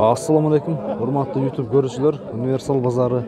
Assalamu алейкум, урматтуу YouTube көрүүчүлөр, Универсал базары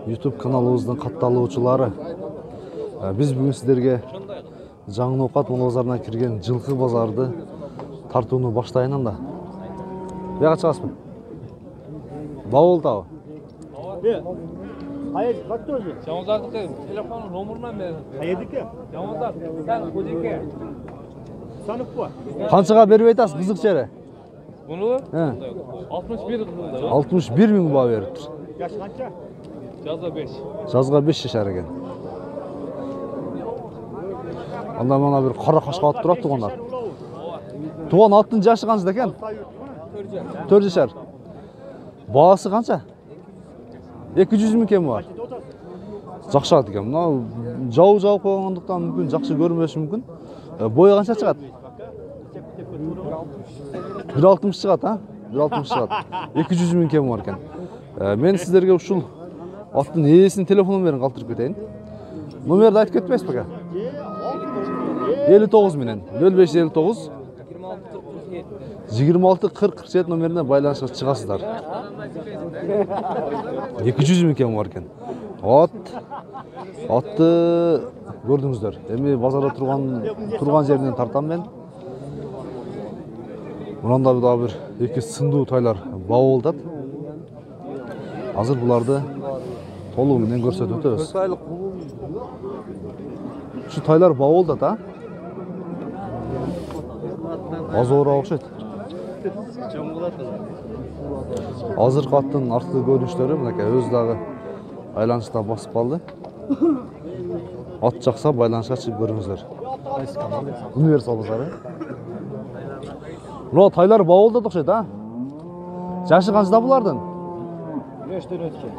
YouTube каналыбыздын катталуучулары. Биз бүгүн сиздерге жаңы оокат мал базарына кирген жылкы базарды тартууну баштайын анда. Бияга чыгасызбы? Баулдабы? Hayır, kaç oldu? Camuzlardaki telefonun nomurundan beri. Hayırdık ya. Camuzlar, sen kocayken. Sanık bu. Канчага берип айтасыз кызык жери? Bunu He. 61 kılında. 61 миң баа бериптир. Yaş kaçça? Жазда 5. Жазга 5 жашар экен. Анда мана бир кара кашка атып турат тугандар. Туган аттын жашы канча экен? 4 жашар. Баасы канча? 200 миң кем бар. Жакшы ат экен. Мына жау жауып койгондуктан мүмкүн жакшы көрүнбөшү мүмкүн. Бою канча чыгат? 1.60 чыгат, а? 1.60 чыгат. 200 миң кем бар экен. Мен сиздерге ушул аттын ээсинин телефон номерин калтырып кетейин. Номерди айтып кетпейсизби ака? 59 менен 0559 26 40 47 номерине байланышка чыгасыздар. 200 миң кем бар экен. Атты көрдүңүздөр. Эми базарда турган жеринен тартам мен. Муранда дагы бир эки сындуу тайлар бауулдат. Азыр буларды толугу менен көрсөтүп өтөбүз. Şu taylar bavulda da. Az ora okşayt. Azır kattın artkı görünüşleri mınaka öz dağı aylanışta basıp kaldı. At çaksa baylanışa çıkıp görünüzler. Universal bazarı. Buna taylar bavulda da okşayt ha. Jaşı kaçta bulardın? 5'ten ötken.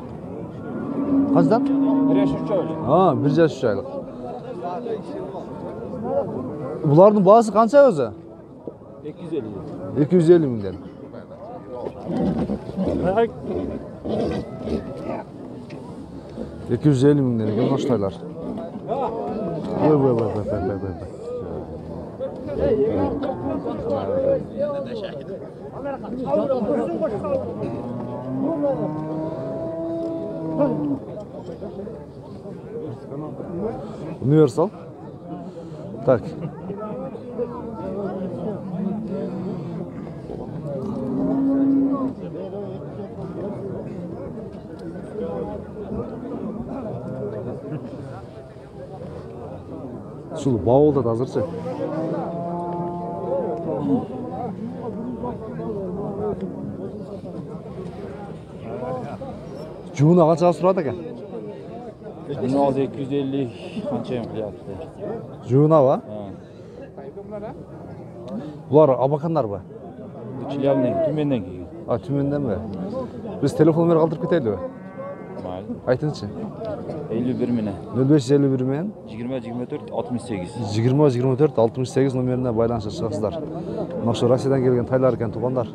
Kaçtan? 1 yaş 3 aylık. Ha, 1 yaş 3 aylık. Bulardın bağısı kança özü? 250. 250 mindən. Hayır. 250 mindən ekan aştaylar. Vay. Universal. Так. Şul bavulda da hazırsa. Juuna qanchaga suradi aka? Bunu aldı 250 kançayım kılyaptı. Juuna ba? Bular abakanlar ba? Çilyamdan, tümenden ki. Ha, tümenden mi? Biz telefon numara kaldırıp keteyli mi? Mal. Aytınızçı. 51 mine. 0551 men 20-24 68. 20-24 68 номерine байланышқа шығасыздар. Мына Россиядан келген тайлар екен туғандар.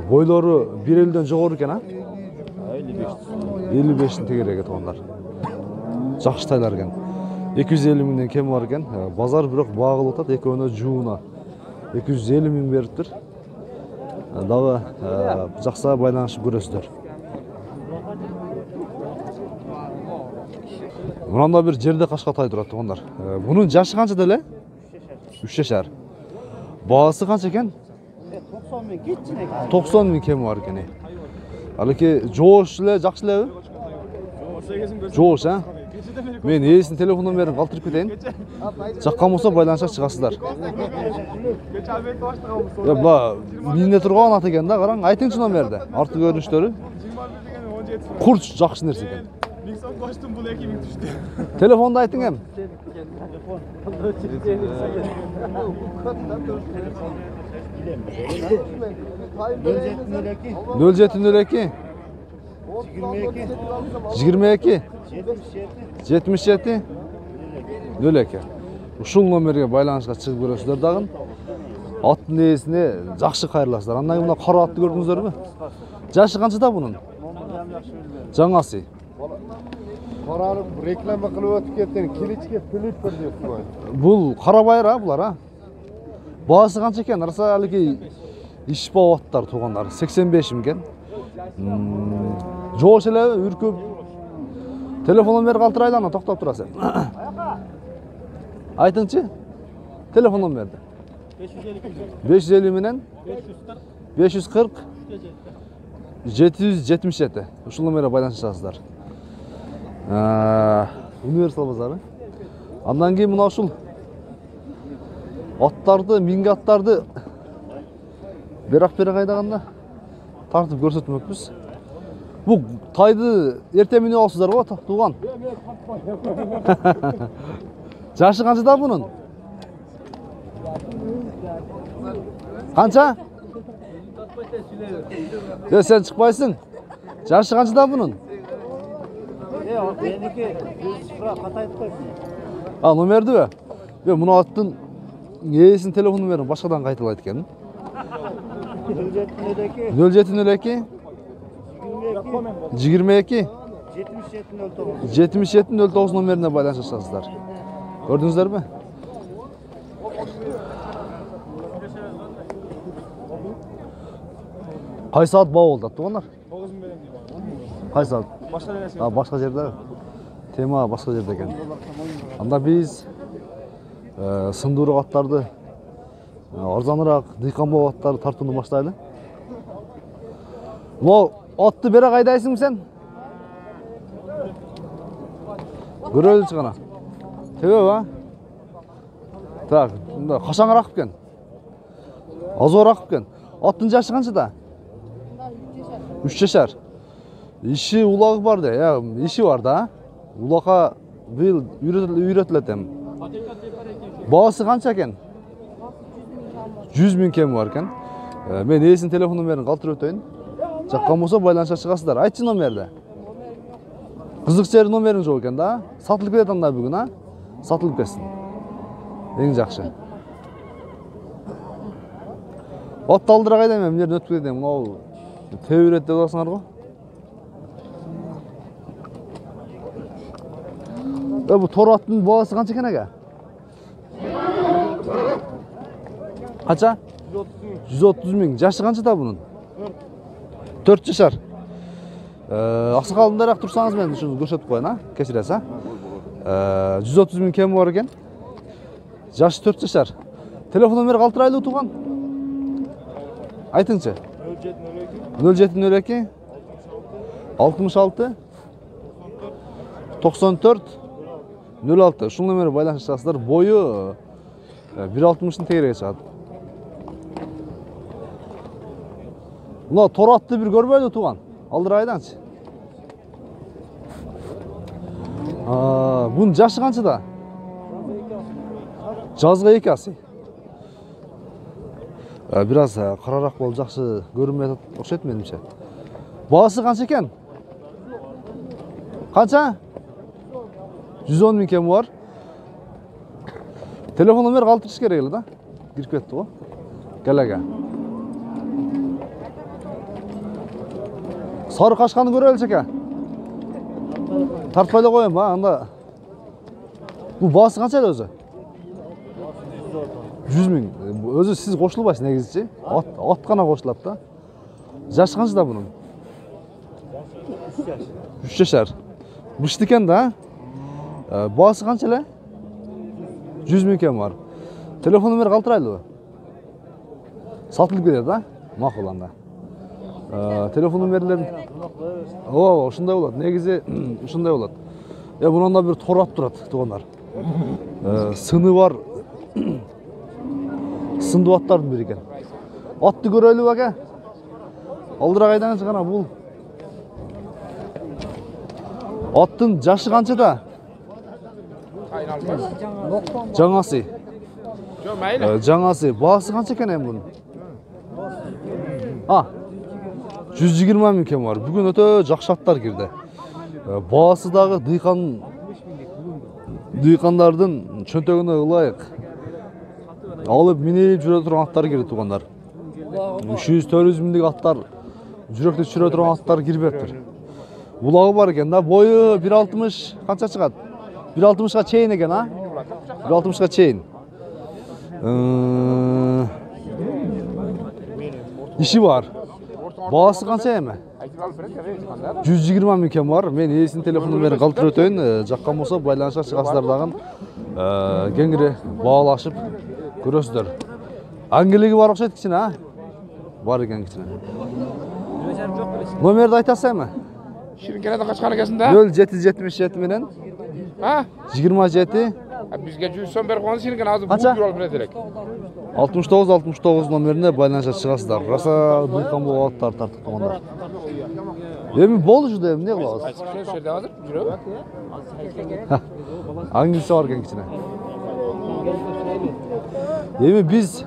Бойлары 1.50-ден жоғары екен, а? 55-тің тегерегі туғандар. Жақсы тайлар екен. 250 мыңнан кем бар екен. Базар бірақ бағылып отады, екеуіне жуына 250 мың беріп тұр. Дағы жақсы байланышып көресіздер. Мынанда bir жерде қашқа тай тұрады туғандар. Бұның жашы қанша деле? 3 жашар. Бағасы қанша екен? 90 мың кем бар екен. Ал эки жоош эле, жакшы элеби? Жоош, а? Мен ээсинин телефон номерин калтырып кетейин. Жаккан болсо байланышка чыгасыздар. Була минде турган ат экен да, караң, айтыңчы номерди. Арты көрүнүштөрү. Курч жакшы нерсе экен. Koştum bu ekibin düştü. Telefonda aytың эм. 0702 22 77 02. Ушул номерге байланышка чыгып көрөсүздөр дагы. Аттын ээсине жакшы кайрыласыздар. Андан кийин мына кара атты көрдүңүздөрбү? Жашы канчада бунун? Жаңасы. Kararım reklama kılıp ötüp ketken kiliçke pülüt bir diyorsun. Bul karabayır ha bular ha. Bağısı kança eken? Arasa haliki ишпа аттар тугандар 85 миң экен. Жоош эле үркүп. Телефон номер калтырайлы ана токтоп турасың. Айтыңчы? Телефон номерди. 550 менен 540 777. Ушул номерге байланышасыздар. Универсал базары. Андан кийин мына ушул аттарды, минги аттарды бирок айдаганда тартып көрсөтмөкпүз. Бу тайды эртең менен аласыздар го, тууган. Жашы канчада бунун? Канча? Сен чыкпайсың. Жашы канчада бунун? Меники 1 ката айтпайсың. Номерди? Муну аттын ээсинин телефон номерин башкадан кайталайт экен. 0702 22 7709 номерине байланышасыздар. Көрдүңүздөрбү? Кай саат баа болду аттыгондар? 9 менен дейм. Кай саат? Башка нерсе. Башка жерде. Тема башка жерде экен. Анда биз сындуураак аттарды, арзаныраак дыйкан боо аттарды тартууну баштайлы. Могу атты бере кайдайсың сен? Көрөлүчү гана. Тебеби? Так, мында кашаңыраак экен. Азыраак экен. Аттын жашы канчада? 3 жашар. Иши улагы бар да, иши бар да. Улакка быйыл үйрөтүлөт эми. Баасы канча экен? 100 000 кем бар экен. Мен ээсинин телефон номерин калтырып өтөйүн. Жаккан болсо байланыша чыгасыздар. Айтчы номерди. Кызык жери номериң жок экен да. Сатылып кетет анда бүгүн, а? Сатылып кетсин. Эң жакшы. Ат алдыра кайда мен эмнерден өтүп кетем. Могу тебирет деп атасыңар го. Бу тор аттын баасы канча экен ага? Канча? 130 000. Жашы канчада бунун? 4 жашар. Аксакалындараак турсаңыз мен ушуну көрсөтүп коеюн, а? Кечиресиз, а? 130 000 кеми бар экен. Жашы 4 жашар. Телефон номери калтырайлы туган? Айтыңчы. 0702 66 94 06. Ушул номерге байланышасыздар. Бою 1.60-тын тегереге чыгат. Мына тор атты бир көрбөйлү туган. Алдыра айдаңчы. Бунун жашы канчада? Жазга 2 асы. Бир аз карараак болуп жакшы көрүнмөй окшойт менимче. Баасы канча экен? Канча? 110 000 кем бар. Телефон номер калтырыш керек эле да. Кирип кетти го. Кел ага. Сары кашканы көрөлүчү эке. Тартпай эле коем, а? Анда бул баасы канча эле өзү? 100 000. Өзү сиз кошулбайсыз негизичи. Ат гана кошулат да. Жашы канчада бунун? 3 жашар. Бышты экен да. Баасы канча эле? 100 000 кем бар. Телефон номер калтырайлыбы? Сатылып кетет да? Макул анда. Телефон номерлерин ооба, ушундай болот. Негизи ушундай болот. Мунанда бир тор ат турат, тугандар. Сыны бар. Сындуу аттардын бири экен. Атты көрөлүбү ака? Алдыра кайдаңыз гана бул. Аттын жашы канчада? Жаңасы. Жаңасы. Баасы канча экен эми бунун? 120 000 кем бар. Бүгүн өтө жакшы аттар кирди. Баасы дагы дыйкандардын чөнтөгүнө ылайык. Алып минелип жүрө турган аттар кирди тугандар. 300-400 миңдик аттар, жүрөктө жүрө турган аттар кирбептир. Булагы бар экен да, бою 1.60 канча чыгат? 1.60га чейин экен, а? 1.60га чейин. İşi var. Bağısı kança emi? 120 mingken var. Men ээсинин телефон номерин калтырып өтөйүн. Жаккан болсо байланышка чыгасыздар дагы. Кеңири баалашып көрөсүздөр. Аңгелеги бар окшойт кичине, а? Бар экен кичине. Номерди айтасызбы? Şirkete kaçkanı kesin de? 0777 менен Ha? 27 Bizge 100 son bir konu şirkete azı Kaça? bu yol direkt. 69 номерине байланышка чыгасыздар. Раса дулкан болуп аттар тартып тургандар. Эми болушу да эмне кылабыз? Şunu şerde hazır. Yürü. Аңгилсе бар экен кичине. Эми биз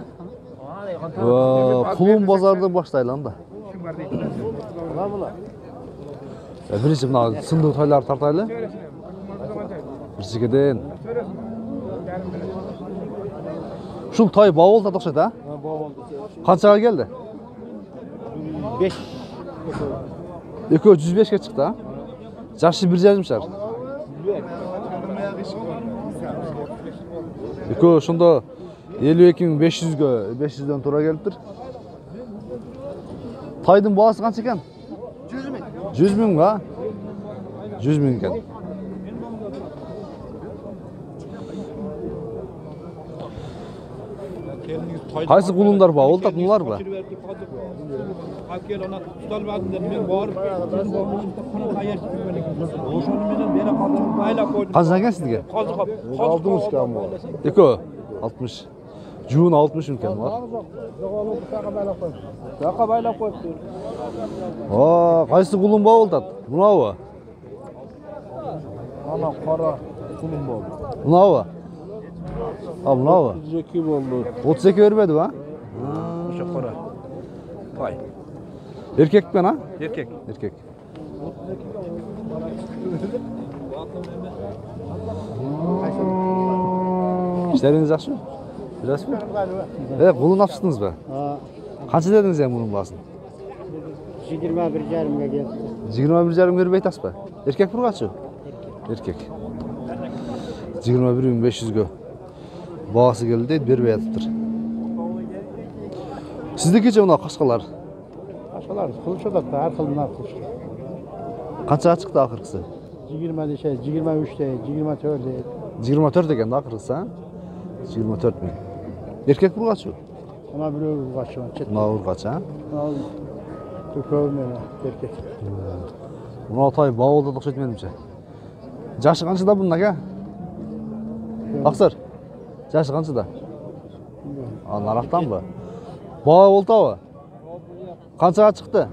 Кулум базарды баштайлы анда. Биринчи мына сындуу тойларды тартайлы. Бирчигеден. Ушул той баболда окшойт, а? Канчага келди? 5. Экөө 105ке чыкты, а? Жашы 1,5 шар. Экөө ошондо 52.500гө 500дөн туура келиптир. Тайдын баасы канча экен? 100 миң. 100 миң ба? 100 миң экен. Кайсы кулундар ба? Ол татмылар ба? Канча экен сизге? Aldınız ki ama. Экөө 60. Жуун 60 миң экен бар. Yaka baylap koyup. Кайсы кулун ба ол тат? Мынабы? Ana kara kulum oldu. Мынабы? Мынабы? Zeki oldu. 32 бербеди ба? Şu kara. Pay. Эркекпен, а? Erkek. Эркек. İşleriniz жақсы? Білесіз бе? Құлын апсыздыңыз ба? Қанша дедіңіз ең мұның басын? 21,5'e geldi. 21,5 беріп айтасыз ба? Еркек бір қанша? Еркек. 21.500-ге бағасы келді дейді, беріп айтыптыр. Сіздікі же мына қашқалар? Aşağılar kılıçı da her kılından kılıçı. Қанша шықты ақырғысы? 20'de şey, 23'te, 24'te. 24 екен да ақырғысы, а? 24 миң. Еркек бір қанша? Ona bir öğü kaçıyor. Мына бір қанша, а? Tükövme erkek. Мына тай бауылда ұқсайды менімше. Жашы қаншада бұның әке? Ақсыр, жашы қаншада? Нарақтан ба? Бауы болта ба? Қаншаға шықты?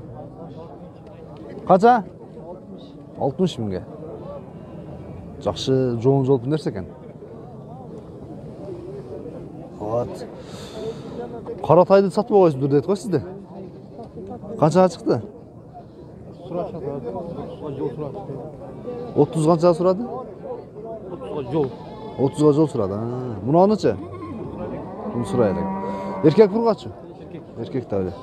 Қанша? 60 мыңға. Жақшы жоғын жолып нәрсе екен. Қара тайды сатып қойсыз дұрды еді қой сізді? Қаншаға шықты? 30 қаншаға сұрады? 30-ға жол сұрады. Мұны анычы? Бұны сұрайды. Еркек бір қачу? Еркек тәулі.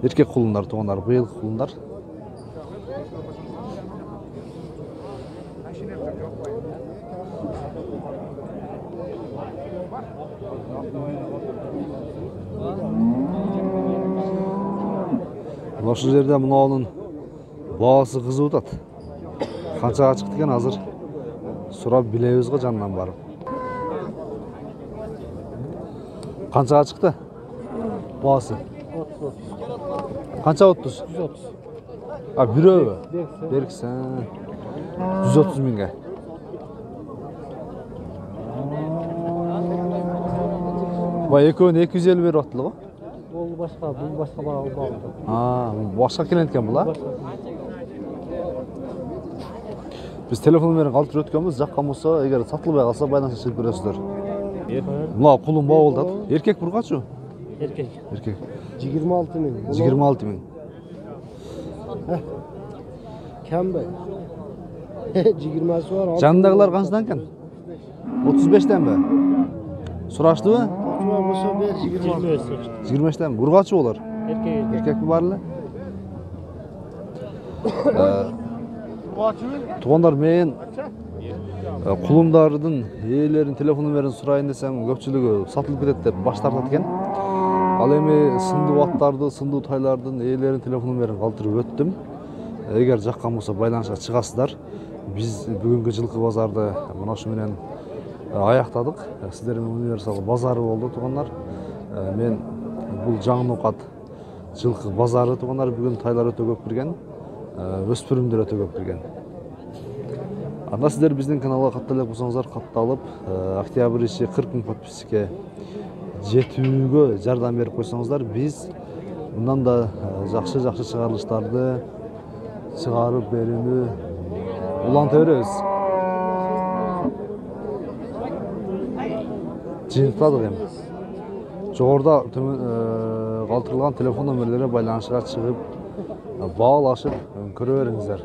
Еркек құлындар, туғандар, бұйылғы құлындар. Осы жерде мұнауының бағасы қызы өтады. Қаншаға шықты екен азыр сұрап білеміз ғой жанынан барып. Қаншаға шықты? Бағасы. Қанша 30? 130. Bir öve? Berksen. 130 ming'e. Vay ekön 250 verip attılar o. Bu başka bağlı. Başka kelentken bu la. Biz telefon numaranı kaldırıp ötkönbüz, jakkan bolsa, eger satılbay kalsa байланышка чыгып көрөсүздөр. Мына кулун баа болду. Эркек бир качы? Erkek. Erkek. 26 ming. 26 ming. Kam be. 20'si var. Jandagilar qanchadan ekan? 35'ten mi? Suraştı mı? 25'ten mi? Urgaçı olar. Erkek mi barlı? Tuğanlar men kulumdardın eğlerin telefonu verin surayın desem köpçülüğü satılıp ketет деп баш тартат экен. Ал эми сындуу аттарды, сындуу тайлардын ээлеринин телефон номерин калтырып өттүм. Эгер жаккан болсо байланышка чыгасыздар. Биз бүгүнкү жылкы базарды мына ушу менен аяктадык. Сиздер менен универсал базары болду туугандар. Мен бул жаңы ноокат жылкы базары туугандар бүгүн тайлар өтө көп кирген. Өспүрүмдөр өтө көп кирген. Анда сиздер биздин каналга катталып болсоңуздар, катталып, октябрь иши 40 000 подписчикке жетүүгө жардам берип койсоңуздар, биз мындан да жакшы чыгарылыштарды чыгарып берүүнү уланта беребиз. Жыйынтыктадык эми. Жогоруда калтырылган телефон номерлерине байланышка чыгып, баалашып көрө бериңиздер.